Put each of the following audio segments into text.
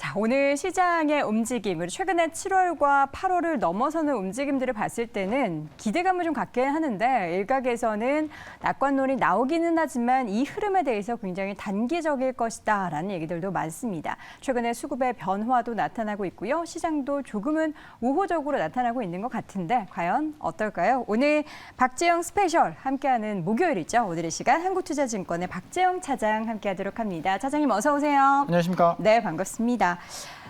자, 오늘 시장의 움직임, 그리고 최근에 7월과 8월을 넘어서는 움직임들을 봤을 때는 기대감을 좀 갖게 하는데 일각에서는 낙관론이 나오기는 하지만 이 흐름에 대해서 굉장히 단기적일 것이다라는 얘기들도 많습니다. 최근에 수급의 변화도 나타나고 있고요. 시장도 조금은 우호적으로 나타나고 있는 것 같은데 과연 어떨까요? 오늘 박재영 스페셜 함께하는 목요일이죠. 오늘의 시간 한국투자증권의 박재영 차장 함께하도록 합니다. 차장님 어서 오세요. 안녕하십니까? 네, 반갑습니다.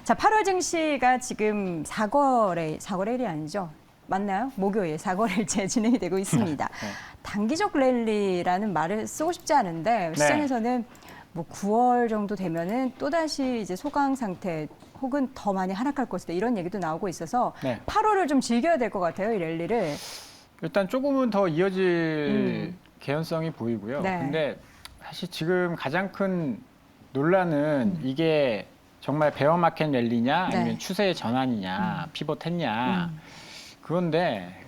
자, 8월 증시가 지금 4거래일이 아니죠? 맞나요? 목요일 4거래일째 진행이 되고 있습니다. 네. 단기적 랠리라는 말을 쓰고 싶지 않은데 시장에서는 뭐 9월 정도 되면은 또다시 이제 소강 상태 혹은 더 많이 하락할 것이다 이런 얘기도 나오고 있어서 8월을 좀 즐겨야 될 것 같아요, 이 랠리를. 일단 조금은 더 이어질 개연성이 보이고요. 네. 근데 사실 지금 가장 큰 논란은 이게 정말 베어마켓 랠리냐 아니면 네. 추세의 전환이냐 피벗했냐 그건데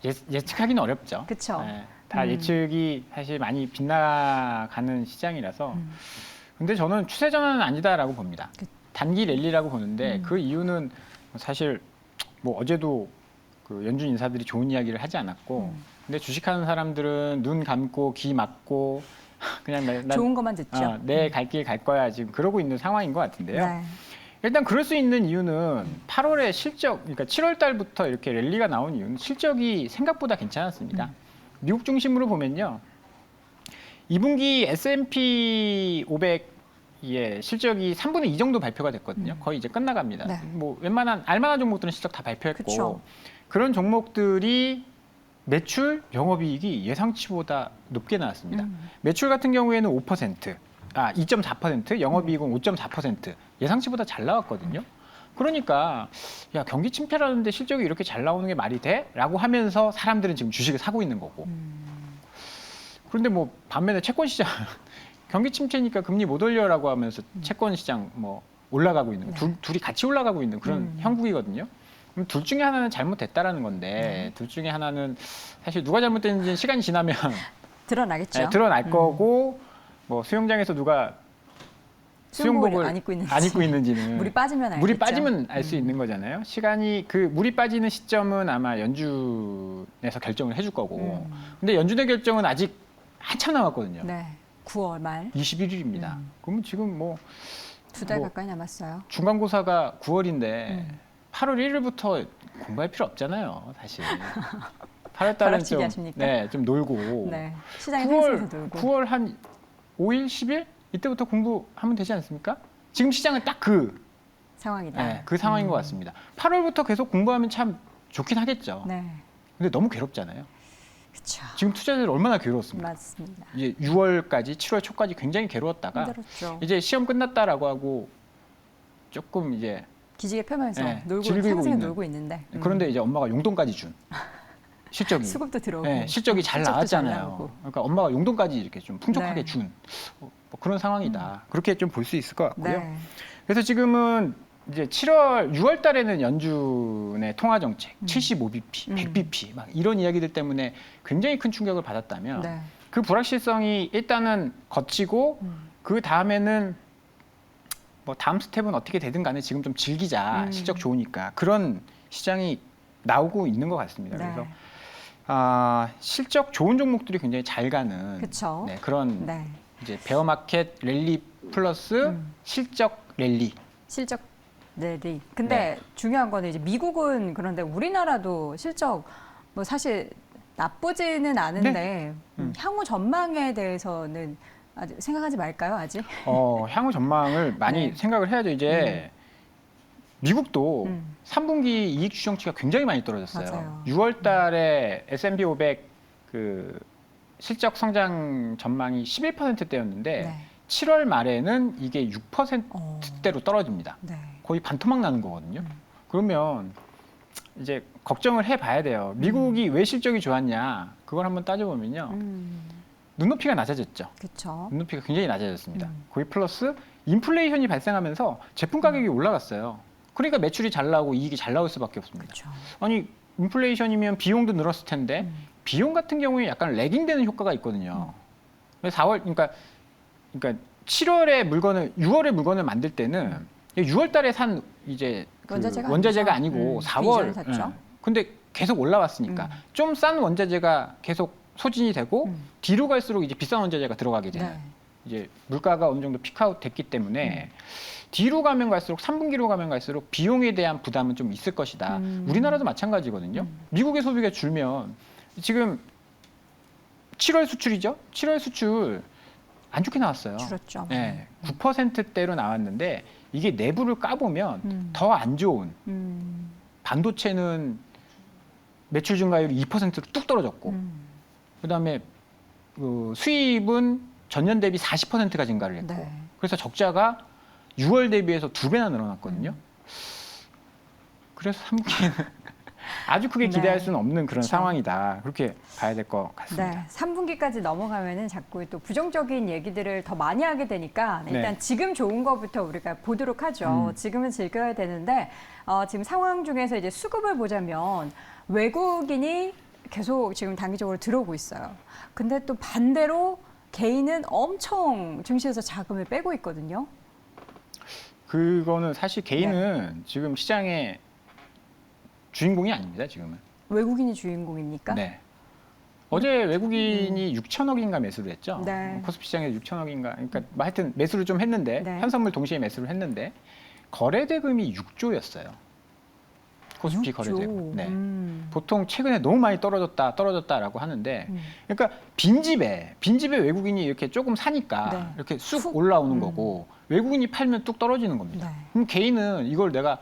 예측하기는 어렵죠. 그쵸. 네, 다 예측이 사실 많이 빗나가는 시장이라서 근데 저는 추세 전환은 아니다라고 봅니다. 단기 랠리라고 보는데 그 이유는 사실 뭐 어제도 그 연준 인사들이 좋은 이야기를 하지 않았고 근데 주식하는 사람들은 눈 감고 귀 막고 그냥 좋은 것만 듣죠. 내 갈 길 갈 거야 지금 그러고 있는 상황인 것 같은데요. 네. 일단 그럴 수 있는 이유는 8월에 실적, 그러니까 7월 달부터 이렇게 랠리가 나온 이유는 실적이 생각보다 괜찮았습니다. 미국 중심으로 보면요. 2분기 S&P 500의 실적이 3분의 2 정도 발표가 됐거든요. 거의 이제 끝나갑니다. 네. 뭐 웬만한 알만한 종목들은 실적 다 발표했고 그쵸. 그런 종목들이 매출, 영업이익이 예상치보다 높게 나왔습니다. 매출 같은 경우에는 2.4%, 영업이익은 5.4%, 예상치보다 잘 나왔거든요. 그러니까 야 경기 침체라는데 실적이 이렇게 잘 나오는 게 말이 돼? 라고 하면서 사람들은 지금 주식을 사고 있는 거고. 그런데 뭐 반면에 채권 시장 경기 침체니까 금리 못 올려라고 하면서 채권 시장 뭐 올라가고 있는 둘이 같이 올라가고 있는 그런 형국이거든요. 그럼 둘 중에 하나는 잘못됐다라는 건데 둘 중에 하나는 사실 누가 잘못됐는지는 시간이 지나면 드러나겠죠. 네, 드러날 거고 뭐 수영장에서 누가 수영복을 안 입고 있는지는 물이 빠지면 알겠죠. 물이 빠지면 알 수 있는 거잖아요. 시간이 그 물이 빠지는 시점은 아마 연준에서 결정을 해줄 거고 근데 연준의 결정은 아직 한참 남았거든요. 네, 9월 말. 21일입니다. 그러면 지금 뭐 2달 가까이 남았어요. 중간고사가 9월인데 8월 1일부터 공부할 필요 없잖아요, 사실. 8월 달은 좀, 좀 놀고. 네, 시장에 상승해서 놀고. 9월 한 5일, 10일? 이때부터 공부하면 되지 않습니까? 지금 시장은 딱 그 상황이다. 네, 그 상황인 것 같습니다. 8월부터 계속 공부하면 참 좋긴 하겠죠. 네. 근데 너무 괴롭잖아요. 그렇죠. 지금 투자자들 얼마나 괴로웠습니까? 맞습니다. 이제 6월까지, 7월 초까지 굉장히 괴로웠다가 힘들었죠. 이제 시험 끝났다라고 하고 조금 이제 기지개 펴면서 놀고 즐기고 상승에 놀고 있는데. 그런데 이제 엄마가 용돈까지 준 실적이 수급도 들어오고. 네, 실적이 잘 나왔잖아요. 그러니까 엄마가 용돈까지 이렇게 좀 풍족하게 준 뭐 그런 상황이다. 그렇게 좀 볼 수 있을 것 같고요. 네. 그래서 지금은 이제 6월 달에는 연준의 통화 정책 75bp, 100bp 막 이런 이야기들 때문에 굉장히 큰 충격을 받았다면 그 불확실성이 일단은 거치고 그 다음에는 뭐 다음 스텝은 어떻게 되든 간에 지금 좀 즐기자. 실적 좋으니까. 그런 시장이 나오고 있는 것 같습니다. 그래서 실적 좋은 종목들이 굉장히 잘 가는 그런 이제 베어마켓 랠리 플러스 실적 랠리. 실적 랠리. 근데 중요한 거는 이제 미국은 그런데 우리나라도 실적 뭐 사실 나쁘지는 않은데 향후 전망에 대해서는 아직 생각하지 말까요, 아직? 향후 전망을 많이 생각을 해야죠. 이제 미국도 3분기 이익 추정치가 굉장히 많이 떨어졌어요. 맞아요. 6월 달에 S&P 500 그 실적 성장 전망이 11%대였는데 7월 말에는 이게 6%대로 떨어집니다. 거의 반토막 나는 거거든요. 그러면 이제 걱정을 해봐야 돼요. 미국이 왜 실적이 좋았냐? 그걸 한번 따져보면요. 눈높이가 낮아졌죠. 그쵸. 눈높이가 굉장히 낮아졌습니다. 거의 플러스 인플레이션이 발생하면서 제품 가격이 올라갔어요. 그러니까 매출이 잘 나오고 이익이 잘 나올 수밖에 없습니다. 그쵸. 아니 인플레이션이면 비용도 늘었을 텐데 비용 같은 경우에 약간 레깅되는 효과가 있거든요. 4월 그러니까 7월에 물건을 6월에 물건을 만들 때는 6월 달에 산 이제 그 원자재가 아니고 4월. 샀죠. 근데 계속 올라왔으니까 좀 싼 원자재가 계속 소진이 되고 뒤로 갈수록 이제 비싼 원자재가 들어가게 되는 네. 이제 물가가 어느 정도 피크아웃 됐기 때문에 뒤로 가면 갈수록 3분기로 가면 갈수록 비용에 대한 부담은 좀 있을 것이다. 우리나라도 마찬가지거든요. 미국의 소비가 줄면 지금 7월 수출이죠. 7월 수출 안 좋게 나왔어요. 줄었죠. 네, 9%대로 나왔는데 이게 내부를 까보면 더 안 좋은 반도체는 매출 증가율이 2%로 뚝 떨어졌고 그다음에 그 수입은 전년 대비 40%가 증가를 했고 네. 그래서 적자가 6월 대비해서 2배나 늘어났거든요. 그래서 3분기는 아주 크게 기대할 네. 수는 없는 그런 그쵸. 상황이다. 그렇게 봐야 될 것 같습니다. 네, 3분기까지 넘어가면은 자꾸 또 부정적인 얘기들을 더 많이 하게 되니까 일단 네. 지금 좋은 거부터 우리가 보도록 하죠. 지금은 즐겨야 되는데 지금 상황 중에서 이제 수급을 보자면 외국인이 계속 지금 단기적으로 들어오고 있어요. 근데 또 반대로 개인은 엄청 증시에서 자금을 빼고 있거든요. 그거는 사실 개인은 지금 시장의 주인공이 아닙니다. 지금은. 외국인이 주인공입니까? 네. 어제 외국인이 6천억인가 매수를 했죠. 네. 코스피 시장에서 6천억인가. 그러니까 뭐 하여튼 매수를 좀 했는데 네. 현선물 동시에 매수를 했는데 거래 대금이 6조였어요. 코스피 거래 대금. 네. 보통 최근에 너무 많이 떨어졌다라고 하는데, 그러니까 빈집에 외국인이 이렇게 조금 사니까 네. 이렇게 쑥 훅. 올라오는 거고 외국인이 팔면 뚝 떨어지는 겁니다. 네. 그럼 개인은 이걸 내가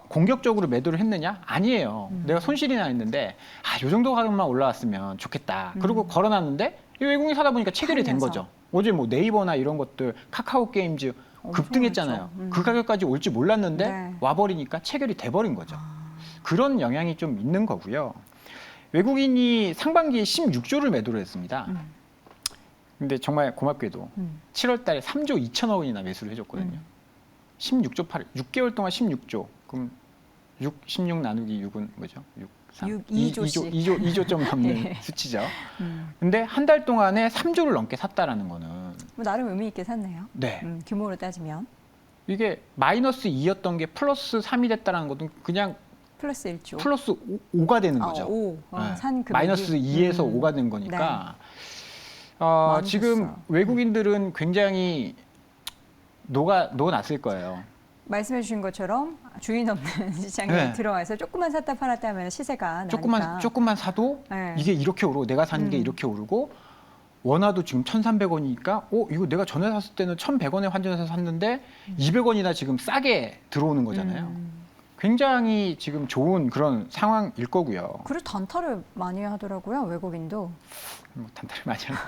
공격적으로 매도를 했느냐? 아니에요. 내가 손실이 나 있는데 요 정도 가격만 올라왔으면 좋겠다. 그리고 걸어놨는데 이 외국인이 사다 보니까 체결이 된 팔면서. 거죠. 어제 뭐 네이버나 이런 것들 카카오 게임즈 급등했잖아요. 엄청 그 가격까지 올지 몰랐는데 네. 와버리니까 체결이 돼버린 거죠. 그런 영향이 좀 있는 거고요. 외국인이 상반기에 16조를 매도를 했습니다. 근데 정말 고맙게도 7월 달에 3조 2천억 원이나 매수를 해줬거든요. 16조 6개월 동안 16조. 그럼 16 나누기 6은 뭐죠? 2조씩. 2조 좀 넘는 예. 수치죠. 근데 한 달 동안에 3조를 넘게 샀다라는 거는 뭐 나름 의미 있게 샀네요. 네. 규모로 따지면 이게 마이너스 2였던 게 플러스 3이 됐다는 것은 그냥 플러스 1조. 플러스 5가 되는 거죠. 5. 네. 산 금액이. 마이너스 2에서 5가 된 거니까 많이 지금 줬어요. 외국인들은 굉장히 녹아났을 거예요. 말씀해 주신 것처럼 주인 없는 시장에 네. 들어와서 조금만 샀다 팔았다 하면 시세가 나니까. 조금만 사도 네. 이게 이렇게 오르고 내가 산 게 이렇게 오르고 원화도 지금 1,300원이니까 이거 내가 전에 샀을 때는 1,100원에 환전해서 샀는데 200원이나 지금 싸게 들어오는 거잖아요. 굉장히 지금 좋은 그런 상황일 거고요. 그리고 단타를 많이 하더라고요, 외국인도. 뭐 단타를 많이 하는.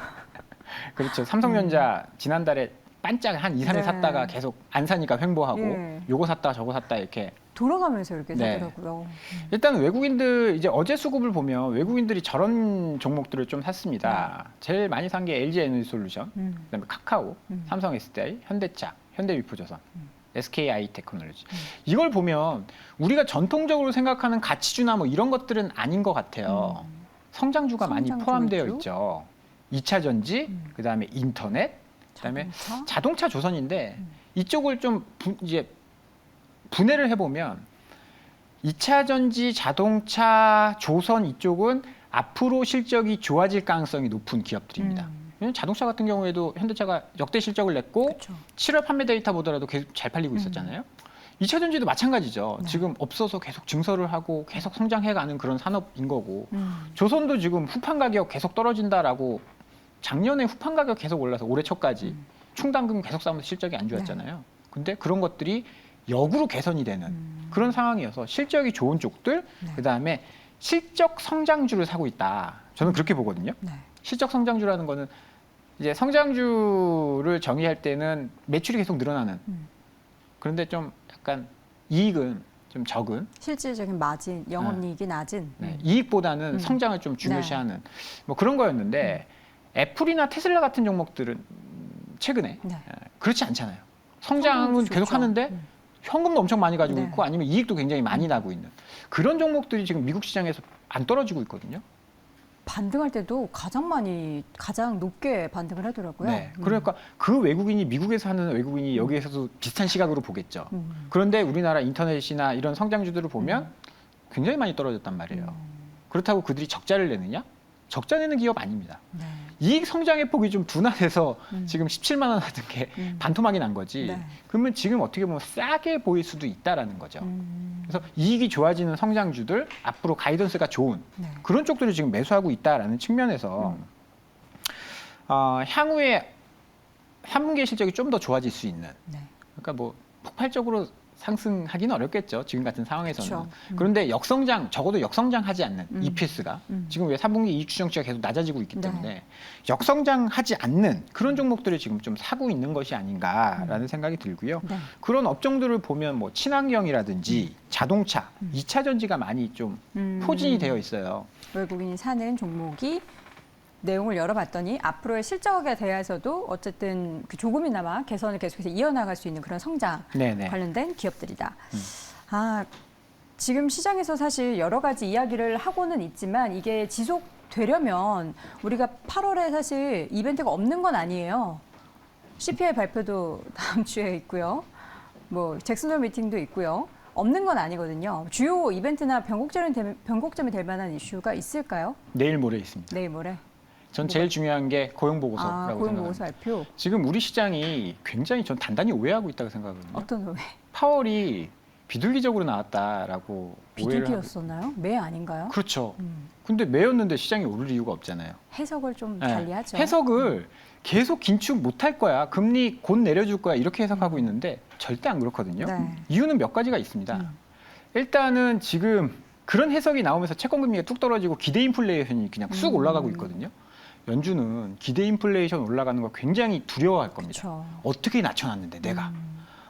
그렇죠. 삼성전자 지난달에 반짝 한 2, 3일 네. 샀다가 계속 안 사니까 횡보하고 예. 요거 샀다 저거 샀다 이렇게. 돌아가면서 이렇게 네. 사더라고요. 일단 외국인들 이제 어제 수급을 보면 외국인들이 저런 종목들을 좀 샀습니다. 제일 많이 산 게 LG 에너지솔루션, 그다음에 카카오, 삼성 SDI, 현대차, 현대위프조선, SK 아이테크놀로지. 이걸 보면 우리가 전통적으로 생각하는 가치주나 뭐 이런 것들은 아닌 것 같아요. 성장주가 많이 성장 포함되어 주류? 있죠. 2차 전지, 그다음에 인터넷, 그다음에 자동차 조선인데 이쪽을 좀 이제 분해를 해보면 2차 전지, 자동차, 조선 이쪽은 앞으로 실적이 좋아질 가능성이 높은 기업들입니다. 왜냐면 자동차 같은 경우에도 현대차가 역대 실적을 냈고 그렇죠. 7월 판매 데이터 보더라도 계속 잘 팔리고 있었잖아요. 2차 전지도 마찬가지죠. 네. 지금 없어서 계속 증설을 하고 계속 성장해가는 그런 산업인 거고 조선도 지금 후판 가격 계속 떨어진다라고 작년에 후판 가격 계속 올라서 올해 초까지 충당금 계속 쌓으면서 실적이 안 좋았잖아요. 근데 그런 것들이 역으로 개선이 되는 그런 상황이어서 실적이 좋은 쪽들, 그다음에 실적 성장주를 사고 있다. 저는 그렇게 보거든요. 네. 실적 성장주라는 거는 이제 성장주를 정의할 때는 매출이 계속 늘어나는. 그런데 좀 약간 이익은 좀 적은. 실질적인 마진, 영업이익이 낮은. 네, 이익보다는 성장을 좀 중요시하는 뭐 그런 거였는데 애플이나 테슬라 같은 종목들은 최근에 네. 그렇지 않잖아요. 성장은 성장도 계속 좋죠. 하는데 현금도 엄청 많이 가지고 네. 있고 아니면 이익도 굉장히 많이 나고 있는 그런 종목들이 지금 미국 시장에서 안 떨어지고 있거든요. 반등할 때도 가장 높게 반등을 하더라고요. 네. 그러니까 그 외국인이 미국에서 하는 외국인이 여기에서도 비슷한 시각으로 보겠죠. 그런데 우리나라 인터넷이나 이런 성장주들을 보면 굉장히 많이 떨어졌단 말이에요. 그렇다고 그들이 적자를 내느냐? 적자 내는 기업 아닙니다. 네. 이익 성장의 폭이 좀 둔화돼서 지금 17만 원 하던 게 반토막이 난 거지. 네. 그러면 지금 어떻게 보면 싸게 보일 수도 있다라는 거죠. 그래서 이익이 좋아지는 성장주들, 앞으로 가이던스가 좋은 네. 그런 쪽들을 지금 매수하고 있다라는 측면에서 향후에 3분기 실적이 좀 더 좋아질 수 있는. 네. 그러니까 뭐 폭발적으로 상승하기는 어렵겠죠. 지금 같은 상황에서는. 그렇죠. 그런데 적어도 역성장하지 않는 EPS가 지금 왜 3분기 이익 추정치가 계속 낮아지고 있기 때문에 네. 역성장하지 않는 그런 종목들을 지금 좀 사고 있는 것이 아닌가라는 생각이 들고요. 네. 그런 업종들을 보면 뭐 친환경이라든지 자동차, 2차 전지가 많이 좀 포진이 되어 있어요. 외국인이 사는 종목이 내용을 열어봤더니 앞으로의 실적에 대해서도 어쨌든 그 조금이나마 개선을 계속해서 이어나갈 수 있는 그런 성장 네네. 관련된 기업들이다. 지금 시장에서 사실 여러 가지 이야기를 하고는 있지만 이게 지속되려면 우리가 8월에 사실 이벤트가 없는 건 아니에요. CPI 발표도 다음 주에 있고요. 뭐 잭슨홀 미팅도 있고요. 없는 건 아니거든요. 주요 이벤트나 변곡점이 될 만한 이슈가 있을까요? 내일 모레 있습니다. 내일 모레. 전 제일 중요한 게 고용보고서라고 고용보고서 생각합니다. 발표. 지금 우리 시장이 굉장히 전 단단히 오해하고 있다고 생각하거든요. 어떤 오해? 파월이 비둘기적으로 나왔다라고 오해를 비둘기였었나요? 매 아닌가요? 그렇죠. 근데 매였는데 시장이 오를 이유가 없잖아요. 해석을 좀 네. 달리하죠. 해석을 계속 긴축 못할 거야. 금리 곧 내려줄 거야. 이렇게 해석하고 있는데 절대 안 그렇거든요. 네. 이유는 몇 가지가 있습니다. 일단은 지금 그런 해석이 나오면서 채권금리가 뚝 떨어지고 기대 인플레이션이 그냥 쑥 올라가고 있거든요. 연준은 기대 인플레이션 올라가는 거 굉장히 두려워할 겁니다. 그쵸. 어떻게 낮춰놨는데 내가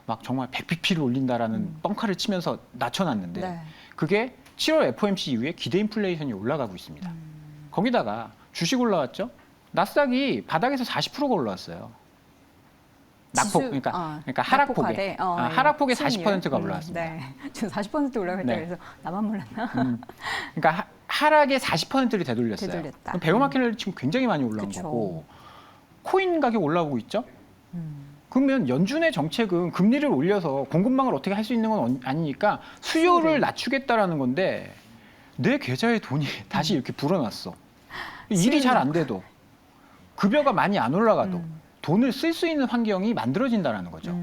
막 정말 100bp를 올린다라는 뻥카를 치면서 낮춰놨는데 네. 그게 7월 FOMC 이후에 기대 인플레이션이 올라가고 있습니다. 거기다가 주식 올라왔죠? 나스닥이 바닥에서 40%가 올라왔어요. 낙폭, 그러니까 하락폭에 하락폭에 수익률. 40%가 올라왔습니다. 네, 저 40% 올라갔다 네. 그래서 나만 몰랐나? 그러니까 하락의 40%를 되돌렸어요. 되돌렸다. 그럼 베어마켓을 지금 굉장히 많이 올라온 그쵸. 거고 코인 가격 올라오고 있죠? 그러면 연준의 정책은 금리를 올려서 공급망을 어떻게 할 수 있는 건 아니니까 수요를 낮추겠다라는 건데 내 계좌에 돈이 다시 이렇게 불어났어. 일이 잘 안 돼도 급여가 많이 안 올라가도 돈을 쓸 수 있는 환경이 만들어진다는 거죠.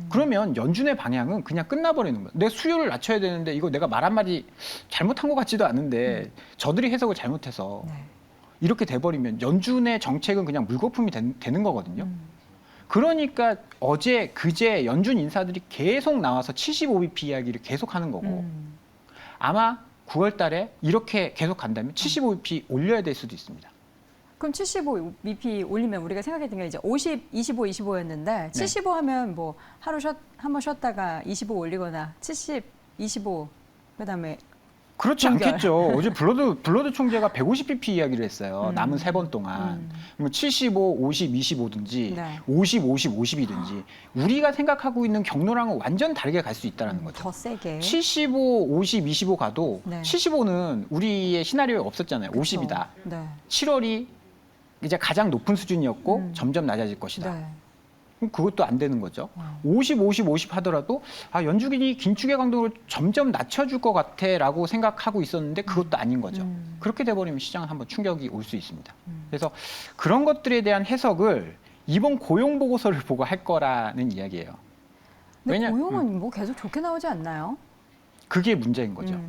그러면 연준의 방향은 그냥 끝나버리는 거예요. 내 수요를 낮춰야 되는데 이거 내가 말 한마디 잘못한 것 같지도 않은데 저들이 해석을 잘못해서 네. 이렇게 돼버리면 연준의 정책은 그냥 물거품이 되는 거거든요. 그러니까 어제 그제 연준 인사들이 계속 나와서 75bp 이야기를 계속 하는 거고 아마 9월 달에 이렇게 계속 간다면 75bp 올려야 될 수도 있습니다. 그럼 75bp 올리면 우리가 생각했던 게 이제 50, 25, 25였는데 75 하면 뭐 하루 한번 쉬었다가 25 올리거나 70, 25 그다음에 그렇지 동결. 않겠죠. 어제 블러드 총재가 150bp 이야기를 했어요. 남은 3번 동안. 그러면 75, 50, 25든지 네. 50, 50, 50이든지 우리가 생각하고 있는 경로랑은 완전 다르게 갈 수 있다는 거죠. 더 세게. 75, 50, 25 가도 네. 75는 우리의 시나리오에 없었잖아요. 그쵸. 50이다. 네. 7월이 이제 가장 높은 수준이었고 점점 낮아질 것이다. 네. 그럼 그것도 안 되는 거죠. 50, 50, 50 하더라도 연준이 긴축의 강도를 점점 낮춰줄 것 같아라고 생각하고 있었는데 그것도 아닌 거죠. 그렇게 돼버리면 시장은 한번 충격이 올 수 있습니다. 그래서 그런 것들에 대한 해석을 이번 고용 보고서를 보고 할 거라는 이야기예요. 근데 고용은 뭐 계속 좋게 나오지 않나요? 그게 문제인 거죠.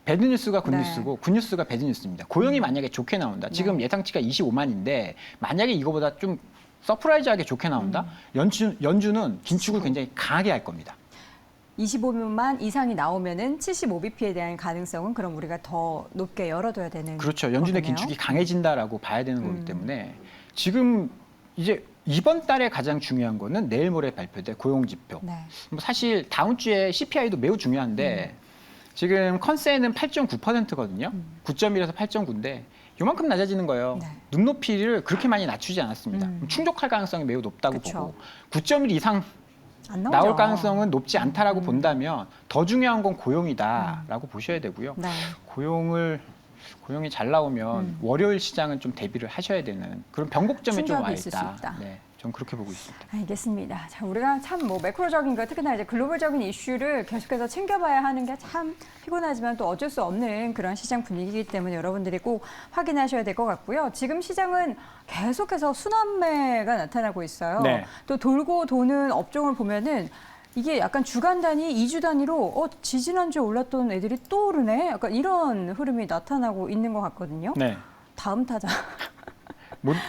배드뉴스가 네. 굿뉴스고 굿뉴스가 배드뉴스입니다. 고용이 만약에 좋게 나온다. 지금 예상치가 25만인데 만약에 이거보다 좀 서프라이즈하게 좋게 나온다. 연준은 긴축을 굉장히 강하게 할 겁니다. 25만 이상이 나오면은 75bp에 대한 가능성은 그럼 우리가 더 높게 열어둬야 되는 그렇죠. 연준의 거겠네요. 긴축이 강해진다라고 봐야 되는 거기 때문에 지금 이제 이번 달에 가장 중요한 거는 내일 모레 발표될 고용 지표. 네. 뭐 사실 다음 주에 CPI도 매우 중요한데 지금 컨센은 8.9%거든요. 9.1에서 8.9인데 요만큼 낮아지는 거예요. 네. 눈높이를 그렇게 많이 낮추지 않았습니다. 충족할 가능성이 매우 높다고 그쵸. 보고 9.1 이상 안 나오죠. 나올 가능성은 높지 않다라고 본다면 더 중요한 건 고용이다라고 보셔야 되고요. 네. 고용을 고용이 잘 나오면 월요일 시장은 좀 대비를 하셔야 되는 그런 변곡점에 좀 와 충격이 있을 수 있다. 있다. 네, 전 그렇게 보고 있습니다. 알겠습니다. 자, 우리가 참 뭐 매크로적인 거 특히나 이제 글로벌적인 이슈를 계속해서 챙겨봐야 하는 게 참 피곤하지만 또 어쩔 수 없는 그런 시장 분위기이기 때문에 여러분들이 꼭 확인하셔야 될 것 같고요. 지금 시장은 계속해서 순환매가 나타나고 있어요. 네. 또 돌고 도는 업종을 보면은 이게 약간 주간 단위, 2주 단위로 지지난주에 올랐던 애들이 또 오르네? 약간 이런 흐름이 나타나고 있는 것 같거든요. 네, 다음 타자,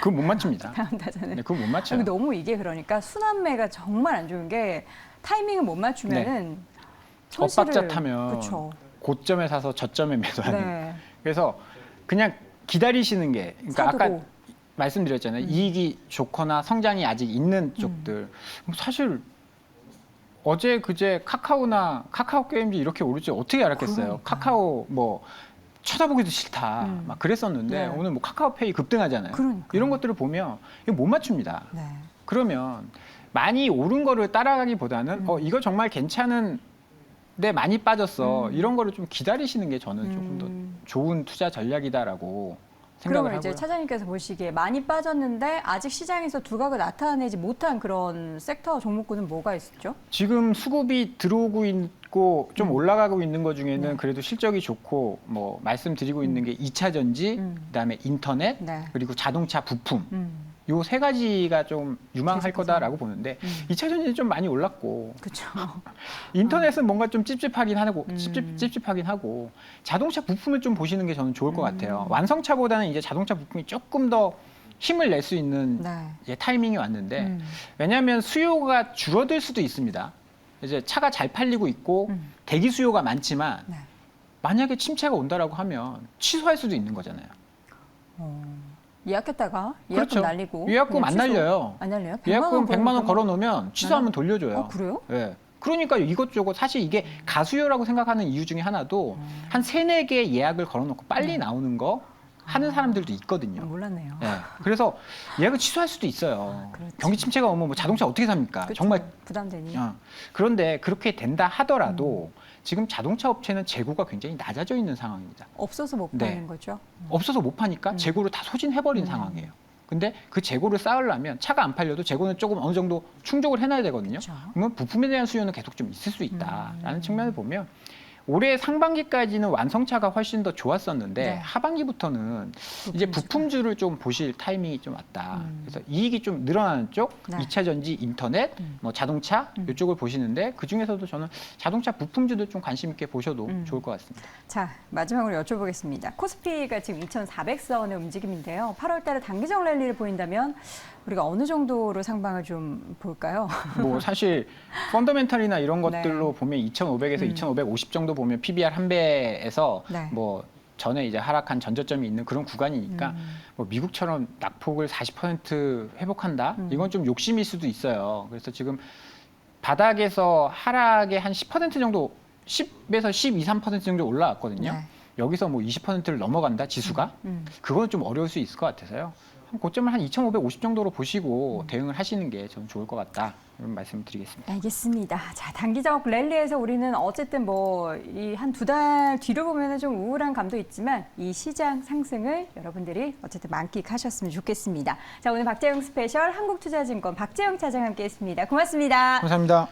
그거 못 맞춥니다. 다음 타자는. 네, 그거 못 맞춰요. 너무 이게 그러니까 순환매가 정말 안 좋은 게 타이밍을 못 맞추면은 엇박자 타면 그렇죠. 고점에 사서 저점에 매도하는. 네. 그래서 그냥 기다리시는 게 그러니까 아까 사두고. 말씀드렸잖아요. 이익이 좋거나 성장이 아직 있는 쪽들. 사실 어제 그제 카카오나 카카오 게임즈 이렇게 오를지 어떻게 알았겠어요. 그러니까요. 카카오 뭐 쳐다보기도 싫다 막 그랬었는데 네. 오늘 뭐 카카오페이 급등하잖아요. 그러니까요. 이런 것들을 보면 이거 못 맞춥니다. 네. 그러면 많이 오른 거를 따라가기보다는 이거 정말 괜찮은 데 많이 빠졌어. 이런 거를 좀 기다리시는 게 저는 조금 더 좋은 투자 전략이다라고 생각을 그러면 이제 하고요. 차장님께서 보시기에 많이 빠졌는데 아직 시장에서 두각을 나타내지 못한 그런 섹터 종목군은 뭐가 있었죠? 지금 수급이 들어오고 있고 좀 올라가고 있는 것 중에는 네. 그래도 실적이 좋고 뭐 말씀드리고 있는 게 2차 전지, 그다음에 인터넷, 네. 그리고 자동차 부품. 요 세 가지가 좀 유망할 계속해서. 거다라고 보는데 2차 전지는 좀 많이 올랐고 그렇죠. 인터넷은 뭔가 좀 찝찝하긴 하고 찝찝하긴 하고 자동차 부품을 좀 보시는 게 저는 좋을 것 같아요. 완성차보다는 이제 자동차 부품이 조금 더 힘을 낼 수 있는 네. 이제 타이밍이 왔는데 왜냐하면 수요가 줄어들 수도 있습니다. 이제 차가 잘 팔리고 있고 대기 수요가 많지만 네. 만약에 침체가 온다라고 하면 취소할 수도 있는 거잖아요. 예약했다가 예약금 그렇죠. 날리고 예약금 그냥 안 취소. 날려요. 안 날려요? 예약금 100만 원 걸어놓으면? 걸어놓으면 취소하면 돌려줘요. 그래요? 예. 그러니까 이것저것 사실 이게 가수요라고 생각하는 이유 중에 하나도 한 3-4개 예약을 걸어놓고 빨리 나오는 거 하는 사람들도 있거든요. 몰랐네요. 예. 그래서 예약을 취소할 수도 있어요. 그렇죠. 경기 침체가 오면 뭐 자동차 어떻게 삽니까? 그쵸. 정말 부담되니. 그런데 그렇게 된다 하더라도 지금 자동차 업체는 재고가 굉장히 낮아져 있는 상황입니다. 없어서 못 네. 파는 거죠. 없어서 못 파니까 재고를 다 소진해버린 상황이에요. 근데 그 재고를 쌓으려면 차가 안 팔려도 재고는 조금 어느 정도 충족을 해놔야 되거든요. 그쵸. 그러면 부품에 대한 수요는 계속 좀 있을 수 있다라는 측면을 보면 올해 상반기까지는 완성차가 훨씬 더 좋았었는데 네. 하반기부터는 이제 부품주를 좀 보실 타이밍이 좀 왔다. 그래서 이익이 좀 늘어나는 쪽, 네. 2차 전지, 인터넷, 뭐 자동차 이쪽을 보시는데 그 중에서도 저는 자동차 부품주도 좀 관심 있게 보셔도 좋을 것 같습니다. 자, 마지막으로 여쭤보겠습니다. 코스피가 지금 2,400선의 움직임인데요. 8월 달에 단기적 랠리를 보인다면 우리가 어느 정도로 상방을 좀 볼까요? 뭐 사실 펀더멘탈이나 이런 네. 것들로 보면 2,500에서 2,550 정도 보면 PBR 한 배에서 네. 뭐 전에 이제 하락한 전저점이 있는 그런 구간이니까 뭐 미국처럼 낙폭을 40% 회복한다? 이건 좀 욕심일 수도 있어요. 그래서 지금 바닥에서 하락의 한 10% 정도 10에서 12, 3% 정도 올라왔거든요. 네. 여기서 뭐 20%를 넘어간다 지수가 그건 좀 어려울 수 있을 것 같아서요. 고점을 한 2,550 정도로 보시고 대응을 하시는 게 저는 좋을 것 같다 이런 말씀을 드리겠습니다. 알겠습니다. 자, 단기적 랠리에서 우리는 어쨌든 뭐 이 한 2달 뒤로 보면은 좀 우울한 감도 있지만 이 시장 상승을 여러분들이 어쨌든 만끽하셨으면 좋겠습니다. 자, 오늘 박재영 스페셜 한국투자증권 박재영 차장 함께했습니다. 고맙습니다. 감사합니다.